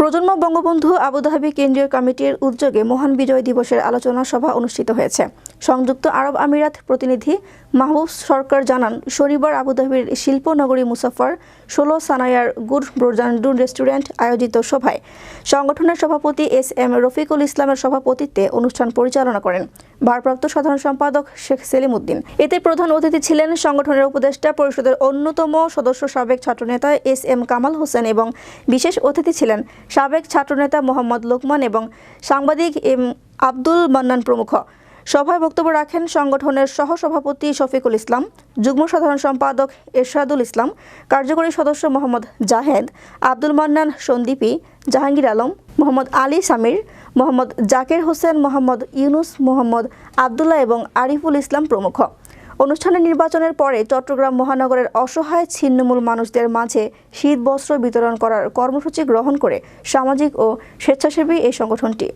প্রজন্ম বঙ্গবন্ধু আবুধাবি কেন্দ্রীয় কমিটির উদ্যোগে মহান বিজয় দিবসের আলোচনা সভা অনুষ্ঠিত হয়েছে। সংযুক্ত আরব আমিরাত প্রতিনিধি মাহবুব সরকার জানান, শনিবার আবুধাবির শিল্পনগরী মুসাফফর 16 সানায়ার গুড ব্রোজান্ডুন রেস্টুরেন্ট আয়োজিত সভায় সংগঠনের সভাপতি এস.এম. রফিকুল ইসলামের সভাপতিত্বে অনুষ্ঠান পরিচালনা করেন ভারপ্রাপ্ত সাধারণ সম্পাদক শেখ সেলিম উদ্দিন। এতে প্রধান অতিথি ছিলেন সংগঠনের উপদেষ্টা পরিষদের অন্যতম সদস্য সাবেক ছাত্রনেতা এস.এম. কামাল হোসেন এবং বিশেষ অতিথি ছিলেন সাবেক ছাত্রনেতা মোহাম্মদ লোকমান এবং সাংবাদিক এম আব্দুল মান্নান প্রমুখ। সভায় বক্তব্য রাখেন সংগঠনের সহসভাপতি শফিকুল ইসলাম, যুগ্ম সাধারণ সম্পাদক এরশাদুল ইসলাম, কার্যকরী সদস্য মোহাম্মদ জাহেদ, আব্দুল মান্নান সন্দীপী, জাহাঙ্গীর আলম, মোহাম্মদ আলী সামির, মোহাম্মদ জাকির হোসেন, মোহাম্মদ ইউনুস, মোহাম্মদ আবদুল্লাহ এবং আরিফুল ইসলাম প্রমুখ। অনুষ্ঠানে নির্বাচনের পরে চট্টগ্রাম মহানগরের অসহায় ছিন্নমূল মানুষদের মাঝে শীত বস্ত্র বিতরণ করার কর্মসূচি গ্রহণ করে সামাজিক ও স্বেচ্ছাসেবী এই সংগঠনটি।